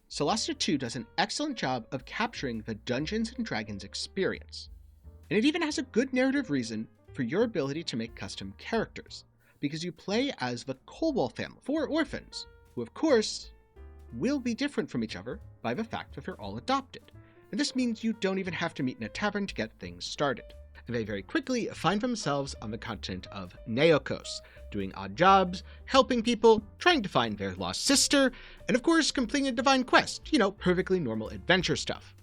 Solasta II does an excellent job of capturing the Dungeons & Dragons experience. And it even has a good narrative reason for your ability to make custom characters, because you play as the Colwell family, 4 orphans, who of course will be different from each other by the fact that they're all adopted. And this means you don't even have to meet in a tavern to get things started. And they very quickly find themselves on the continent of Neokos, doing odd jobs, helping people, trying to find their lost sister, and of course completing a divine quest, perfectly normal adventure stuff.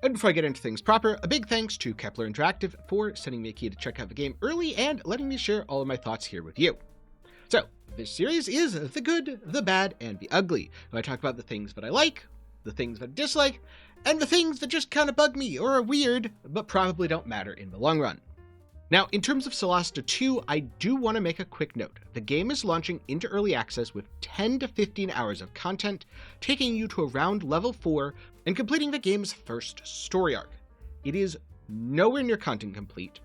And before I get into things proper, a big thanks to Kepler Interactive for sending me a key to check out the game early and letting me share all of my thoughts here with you. So, this series is the good, the bad, and the ugly. I talk about the things that I like, the things that I dislike, and the things that just kind of bug me or are weird, but probably don't matter in the long run. Now, in terms of Solasta II, I do want to make a quick note. The game is launching into early access with 10 to 15 hours of content, taking you to around level 4 and completing the game's first story arc. It is nowhere near content complete,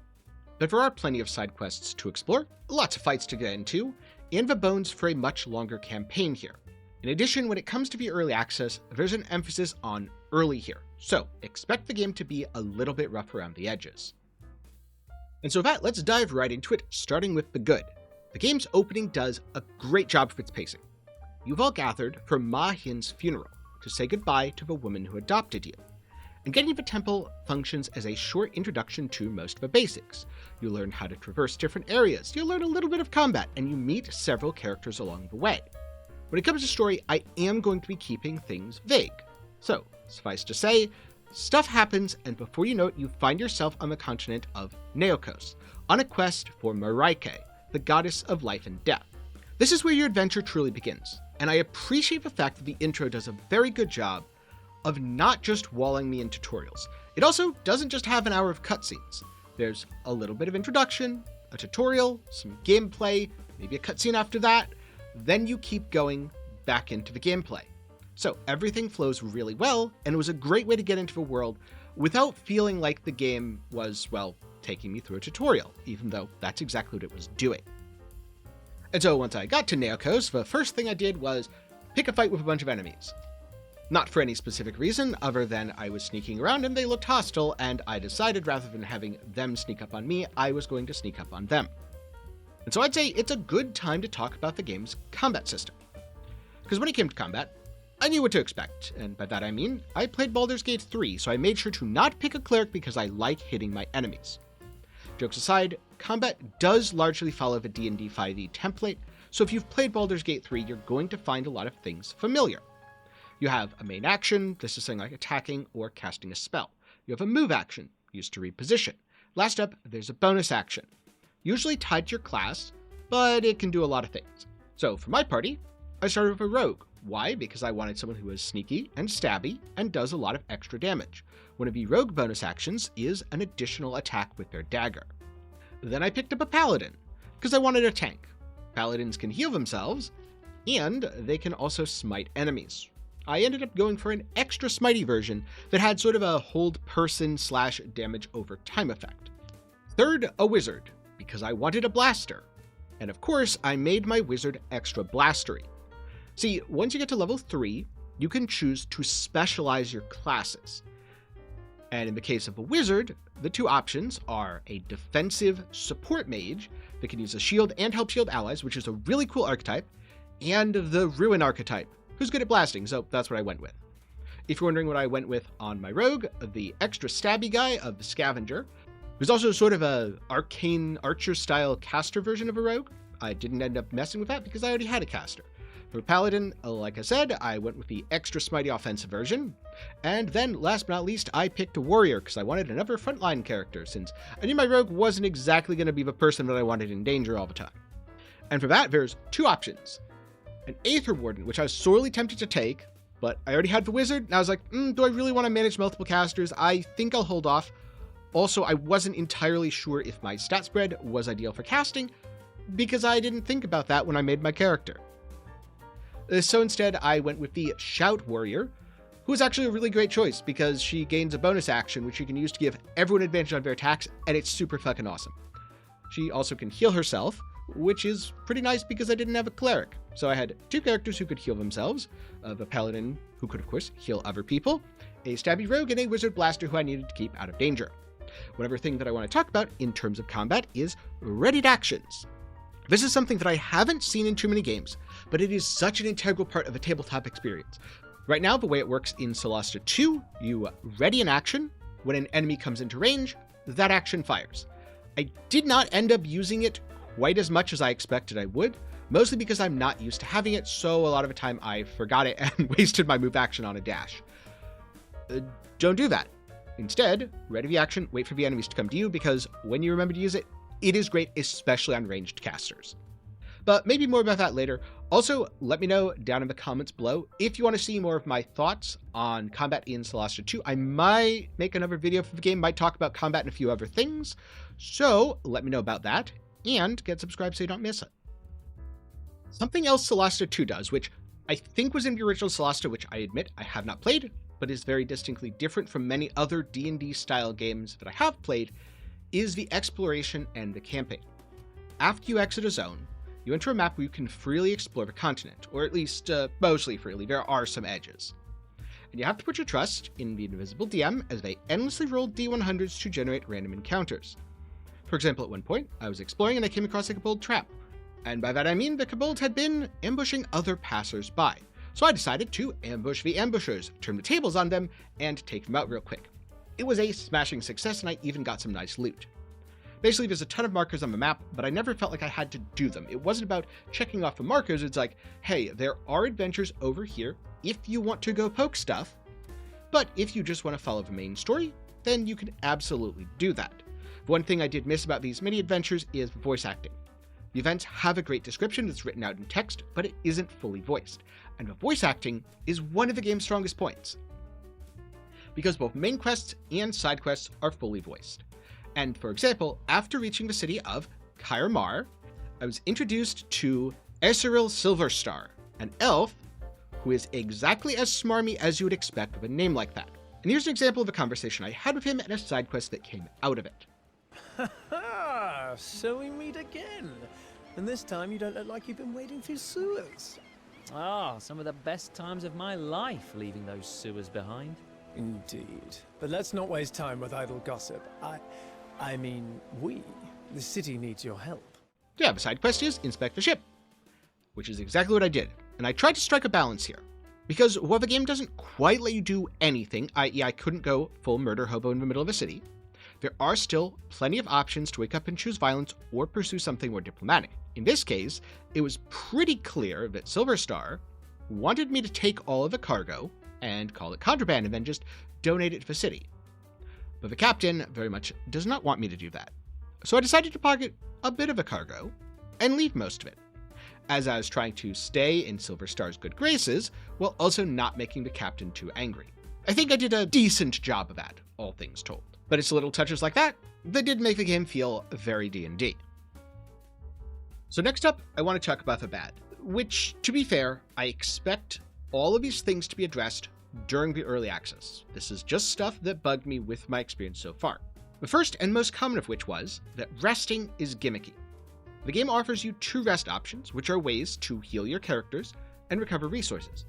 but there are plenty of side quests to explore, lots of fights to get into, and the bones for a much longer campaign here. In addition, when it comes to the early access, there's an emphasis on early here, so expect the game to be a little bit rough around the edges. And so with that, let's dive right into it, starting with the good. The game's opening does a great job of its pacing. You've all gathered for Ma Hin's funeral to say goodbye to the woman who adopted you. And getting to the temple functions as a short introduction to most of the basics. You learn how to traverse different areas, you learn a little bit of combat, and you meet several characters along the way. When it comes to story, I am going to be keeping things vague. So, suffice to say, stuff happens, and before you know it, you find yourself on the continent of Neokos, on a quest for Marike, the goddess of life and death. This is where your adventure truly begins, and I appreciate the fact that the intro does a very good job of not just walling me in tutorials. It also doesn't just have an hour of cutscenes. There's a little bit of introduction, a tutorial, some gameplay, maybe a cutscene after that, then you keep going back into the gameplay. So everything flows really well, and it was a great way to get into the world without feeling like the game was, taking me through a tutorial, even though that's exactly what it was doing. And so once I got to Neokos, the first thing I did was pick a fight with a bunch of enemies. Not for any specific reason, other than I was sneaking around and they looked hostile, and I decided rather than having them sneak up on me, I was going to sneak up on them. And so I'd say it's a good time to talk about the game's combat system. Because when it came to combat, I knew what to expect, and by that I mean, I played Baldur's Gate 3, so I made sure to not pick a cleric because I like hitting my enemies. Jokes aside, combat does largely follow the D&D 5e template, so if you've played Baldur's Gate 3, you're going to find a lot of things familiar. You have a main action, this is something like attacking or casting a spell. You have a move action, used to reposition. Last up, there's a bonus action, usually tied to your class, but it can do a lot of things. So for my party, I started with a rogue. Why? Because I wanted someone who is sneaky and stabby and does a lot of extra damage. One of the rogue bonus actions is an additional attack with their dagger. Then I picked up a paladin, because I wanted a tank. Paladins can heal themselves, and they can also smite enemies. I ended up going for an extra smitey version that had sort of a hold person / damage over time effect. Third, a wizard, because I wanted a blaster. And of course, I made my wizard extra blastery. See, once you get to level 3, you can choose to specialize your classes. And in the case of a wizard, the two options are a defensive support mage that can use a shield and help shield allies, which is a really cool archetype, and the ruin archetype, who's good at blasting, so that's what I went with. If you're wondering what I went with on my rogue, the extra stabby guy of the scavenger, who's also sort of a arcane archer-style caster version of a rogue. I didn't end up messing with that because I already had a caster. For Paladin, like I said, I went with the extra smitey offensive version. And then, last but not least, I picked a warrior because I wanted another frontline character, since I knew my rogue wasn't exactly going to be the person that I wanted in danger all the time. And for that, there's two options. An Aether Warden, which I was sorely tempted to take, but I already had the wizard, and I was like, do I really want to manage multiple casters? I think I'll hold off. Also, I wasn't entirely sure if my stat spread was ideal for casting, because I didn't think about that when I made my character. So instead, I went with the Shout Warrior, who is actually a really great choice because she gains a bonus action which you can use to give everyone advantage on their attacks, and it's super fucking awesome. She also can heal herself, which is pretty nice because I didn't have a cleric. So I had 2 characters who could heal themselves, a paladin who could of course heal other people, a stabby rogue, and a wizard blaster who I needed to keep out of danger. Whatever thing that I want to talk about in terms of combat is readied actions. This is something that I haven't seen in too many games, but it is such an integral part of a tabletop experience. Right now, the way it works in Solasta II, you ready an action. When an enemy comes into range, that action fires. I did not end up using it quite as much as I expected I would, mostly because I'm not used to having it, so a lot of the time I forgot it and wasted my move action on a dash. Don't do that. Instead, ready the action, wait for the enemies to come to you, because when you remember to use it, it is great, especially on ranged casters. But maybe more about that later. Also, let me know down in the comments below if you want to see more of my thoughts on combat in Solasta II. I might make another video for the game, might talk about combat and a few other things. So let me know about that, and get subscribed so you don't miss it. Something else Solasta II does, which I think was in the original Solasta, which I admit I have not played, but is very distinctly different from many other D&D style games that I have played, is the exploration and the camping. After you exit a zone, you enter a map where you can freely explore the continent, or at least mostly freely. There are some edges. And you have to put your trust in the invisible DM as they endlessly roll D100s to generate random encounters. For example, at one point, I was exploring and I came across a kobold trap. And by that I mean the kobold had been ambushing other passers-by. So I decided to ambush the ambushers, turn the tables on them, and take them out real quick. It was a smashing success, and I even got some nice loot. Basically, there's a ton of markers on the map, but I never felt like I had to do them. It wasn't about checking off the markers. It's like, hey, there are adventures over here if you want to go poke stuff, but if you just want to follow the main story, then you can absolutely do that. One thing I did miss about these mini adventures is voice acting. The events have a great description that's written out in text, but it isn't fully voiced, and the voice acting is one of the game's strongest points, because both main quests and side quests are fully voiced. And for example, after reaching the city of Kair Mar, I was introduced to Esseril Silverstar, an elf who is exactly as smarmy as you would expect with a name like that. And here's an example of a conversation I had with him and a side quest that came out of it. Ha! So we meet again. And this time you don't look like you've been wading through sewers. Ah, some of the best times of my life leaving those sewers behind. Indeed. But let's not waste time with idle gossip. I mean, the city needs your help. Yeah, the side quest is inspect the ship, which is exactly what I did. And I tried to strike a balance here, because while the game doesn't quite let you do anything, i.e. I couldn't go full murder hobo in the middle of a city, there are still plenty of options to wake up and choose violence or pursue something more diplomatic. In this case, it was pretty clear that Silverstar wanted me to take all of the cargo and call it contraband and then just donate it to the city. But the captain very much does not want me to do that. So I decided to pocket a bit of a cargo and leave most of it, as I was trying to stay in Silverstar's good graces while also not making the captain too angry. I think I did a decent job of that, all things told. But it's little touches like that did make the game feel very D&D. So next up, I want to talk about the bad, which, to be fair, I expect all of these things to be addressed during the early access. This is just stuff that bugged me with my experience so far. The first and most common of which was that resting is gimmicky. The game offers you 2 rest options, which are ways to heal your characters and recover resources.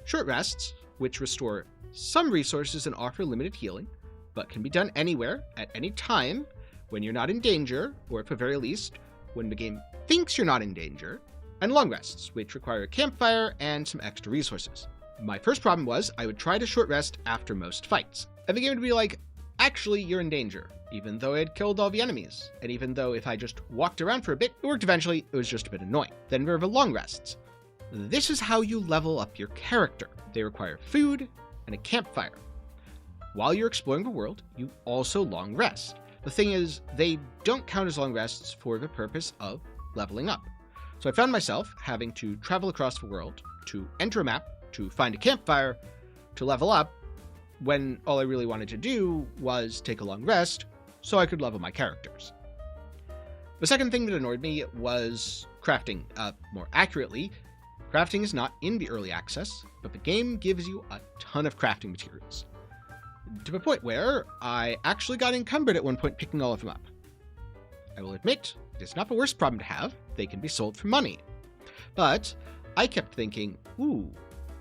Short rests, which restore some resources and offer limited healing, but can be done anywhere, at any time, when you're not in danger, or at the very least, when the game thinks you're not in danger, and long rests, which require a campfire and some extra resources. My first problem was I would try to short rest after most fights, and the game would be like, actually you're in danger, even though I had killed all the enemies, and even though if I just walked around for a bit, it worked eventually, it was just a bit annoying. Then there are the long rests. This is how you level up your character. They require food and a campfire. While you're exploring the world, you also long rest. The thing is, they don't count as long rests for the purpose of leveling up. So I found myself having to travel across the world, to enter a map, to find a campfire, to level up, when all I really wanted to do was take a long rest so I could level my characters. The second thing that annoyed me was crafting. More accurately, crafting is not in the early access, but the game gives you a ton of crafting materials, to the point where I actually got encumbered at one point picking all of them up. I will admit, It's not the worst problem to have. They can be sold for money. But I kept thinking, ooh,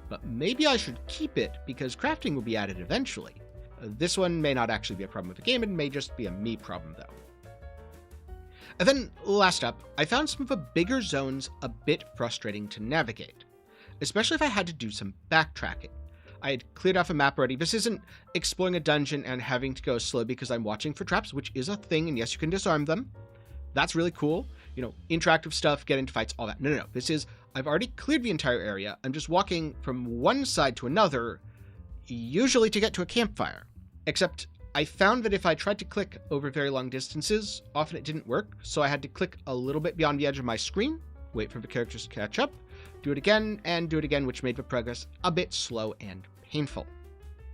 but maybe I should keep it because crafting will be added eventually. This one may not actually be a problem with the game, it may just be a me problem though. And then, last up, I found some of the bigger zones a bit frustrating to navigate, especially if I had to do some backtracking. I had cleared off a map already. This isn't exploring a dungeon and having to go slow because I'm watching for traps, which is a thing, and yes, you can disarm them. That's really cool. Interactive stuff, get into fights, all that. No. This is, I've already cleared the entire area. I'm just walking from one side to another, usually to get to a campfire. Except I found that if I tried to click over very long distances, often it didn't work, so I had to click a little bit beyond the edge of my screen, wait for the characters to catch up, do it again, and do it again, which made the progress a bit slow and painful.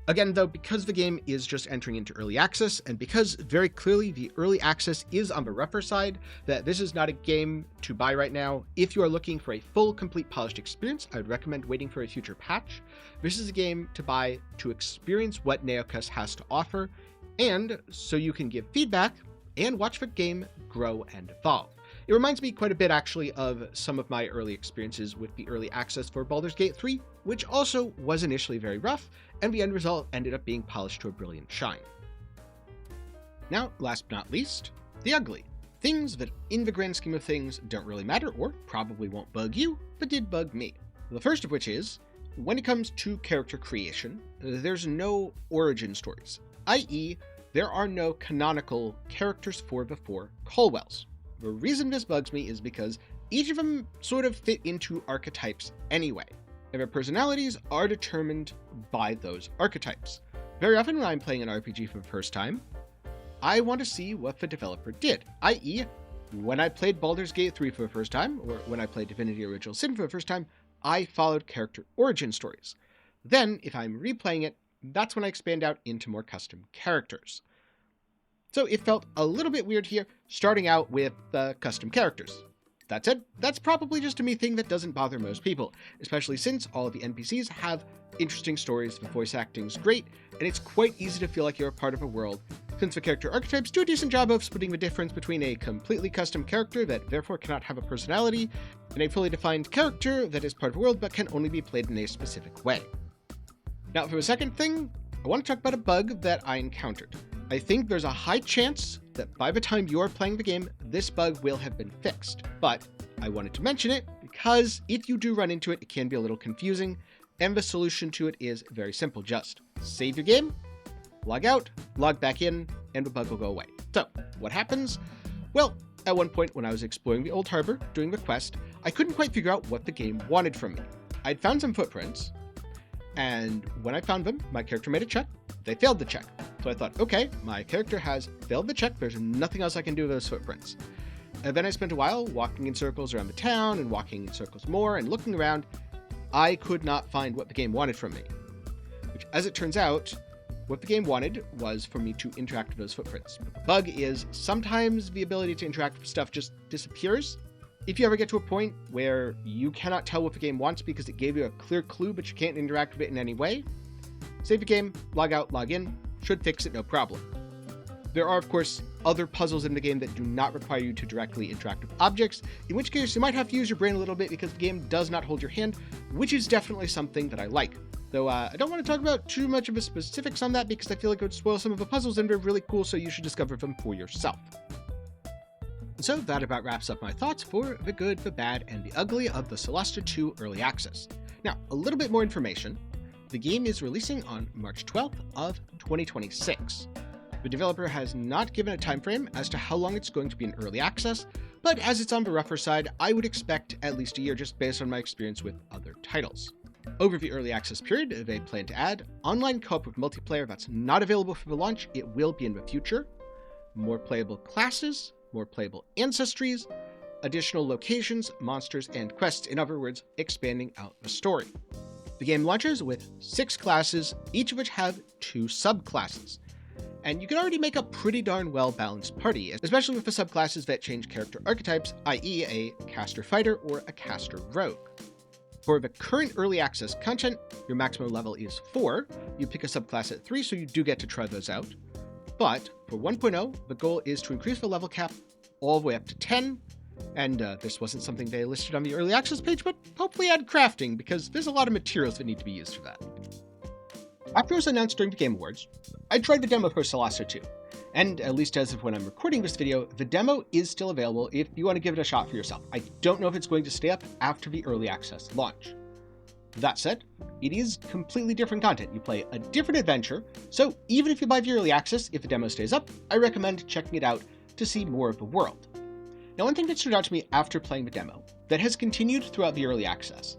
Again, though, because the game is just entering into early access, and because very clearly the early access is on the rougher side, that this is not a game to buy right now. If you are looking for a full, complete, polished experience, I would recommend waiting for a future patch. This is a game to buy to experience what Neokos has to offer, and so you can give feedback and watch the game grow and evolve. It reminds me quite a bit, actually, of some of my early experiences with the early access for Baldur's Gate 3, which also was initially very rough, and the end result ended up being polished to a brilliant shine. Now, last but not least, the ugly. Things that, in the grand scheme of things, don't really matter, or probably won't bug you, but did bug me. The first of which is, when it comes to character creation, there's no origin stories, i.e., there are no canonical characters for the four Colwells. The reason this bugs me is because each of them sort of fit into archetypes anyway, and their personalities are determined by those archetypes. Very often when I'm playing an RPG for the first time, I want to see what the developer did, i.e., when I played Baldur's Gate 3 for the first time, or when I played Divinity Original Sin for the first time, I followed character origin stories. Then, if I'm replaying it, that's when I expand out into more custom characters. So it felt a little bit weird here, starting out with custom characters. That said, that's probably just a me thing that doesn't bother most people, especially since all of the NPCs have interesting stories, the voice acting's great, and it's quite easy to feel like you're a part of a world, since the character archetypes do a decent job of splitting the difference between a completely custom character that therefore cannot have a personality, and a fully defined character that is part of a world but can only be played in a specific way. Now for the second thing, I want to talk about a bug that I encountered. I think there's a high chance that by the time you're playing the game, this bug will have been fixed, but I wanted to mention it because if you do run into it, it can be a little confusing, and the solution to it is very simple. Just save your game, log out, log back in, and the bug will go away. So, what happens? Well, at one point when I was exploring the Old Harbor, doing the quest, I couldn't quite figure out what the game wanted from me. I'd found some footprints, and when I found them, my character made a check. They failed the check. So I thought, okay, my character has failed the check. There's nothing else I can do with those footprints. And then I spent a while walking in circles around the town and walking in circles more and looking around. I could not find what the game wanted from me. Which, as it turns out, what the game wanted was for me to interact with those footprints. But the bug is sometimes the ability to interact with stuff just disappears. If you ever get to a point where you cannot tell what the game wants because it gave you a clear clue but you can't interact with it in any way, save the game, log out, log in, should fix it no problem. There are, of course, other puzzles in the game that do not require you to directly interact with objects, in which case you might have to use your brain a little bit because the game does not hold your hand, which is definitely something that I like. Though I don't want to talk about too much of the specifics on that because I feel like it would spoil some of the puzzles and they're really cool, so you should discover them for yourself. So that about wraps up my thoughts for the good, the bad, and the ugly of the Solasta II Early Access. Now, a little bit more information. The game is releasing on March 12th of 2026. The developer has not given a time frame as to how long it's going to be in early access, but as it's on the rougher side, I would expect at least a year just based on my experience with other titles. Over the early access period, they plan to add online co-op with multiplayer that's not available for the launch. It will be in the future. More playable classes, more playable ancestries, additional locations, monsters, and quests. In other words, expanding out the story. The game launches with 6 classes, each of which have 2 subclasses. And you can already make a pretty darn well-balanced party, especially with the subclasses that change character archetypes, i.e. a caster-fighter or a caster-rogue. For the current early access content, your maximum level is 4. You pick a subclass at 3, so you do get to try those out. But for 1.0, the goal is to increase the level cap all the way up to 10. And this wasn't something they listed on the early access page, but hopefully add crafting, because there's a lot of materials that need to be used for that. After it was announced during the Game Awards, I tried the demo for Solasta II. And at least as of when I'm recording this video, the demo is still available if you want to give it a shot for yourself. I don't know if it's going to stay up after the early access launch. That said, it is completely different content. You play a different adventure, so even if you buy the early access, if the demo stays up, I recommend checking it out to see more of the world. Now, one thing that stood out to me after playing the demo, that has continued throughout the early access,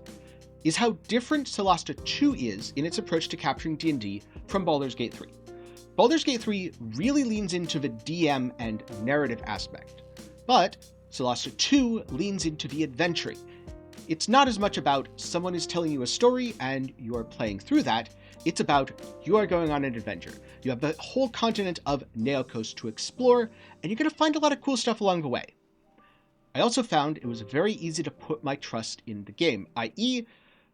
is how different Solasta II is in its approach to capturing D&D from Baldur's Gate 3. Baldur's Gate 3 really leans into the DM and narrative aspect, but Solasta II leans into the adventuring. It's not as much about someone is telling you a story and you are playing through that, it's about you are going on an adventure. You have the whole continent of Neokos to explore, and you're going to find a lot of cool stuff along the way. I also found it was very easy to put my trust in the game, i.e.,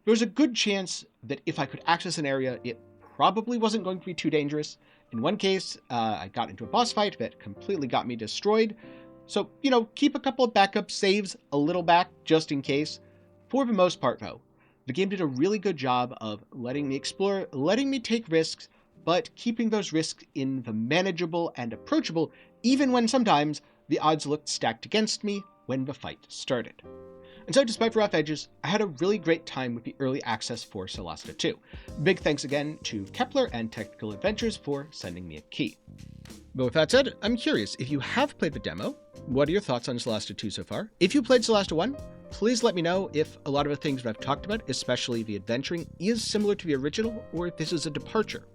there was a good chance that if I could access an area, it probably wasn't going to be too dangerous. In one case, I got into a boss fight that completely got me destroyed. So, keep a couple of backup saves a little back just in case. For the most part, though, the game did a really good job of letting me explore, letting me take risks, but keeping those risks in the manageable and approachable, even when sometimes the odds looked stacked against me when the fight started. And so, despite the rough edges, I had a really great time with the early access for Solasta II. Big thanks again to Kepler and Technical Adventures for sending me a key. But with that said, I'm curious, if you have played the demo, what are your thoughts on Solasta II so far? If you played Solasta 1, please let me know if a lot of the things that I've talked about, especially the adventuring, is similar to the original, or if this is a departure.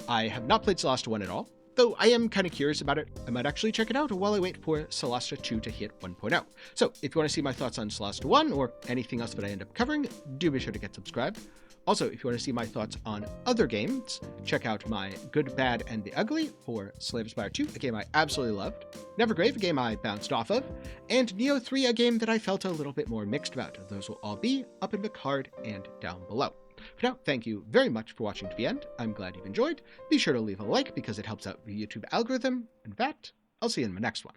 I have not played Solasta 1 at all, though I am kind of curious about it. I might actually check it out while I wait for Solasta 2 to hit 1.0. So if you want to see my thoughts on Solasta 1 or anything else that I end up covering, do be sure to get subscribed. Also, if you want to see my thoughts on other games, check out my Good, Bad, and the Ugly for Slay the Spire 2, a game I absolutely loved, Nevergrave, a game I bounced off of, and Neo 3, a game that I felt a little bit more mixed about. Those will all be up in the card and down below. For now, thank you very much for watching to the end. I'm glad you've enjoyed. Be sure to leave a like because it helps out the YouTube algorithm. And with that, I'll see you in my next one.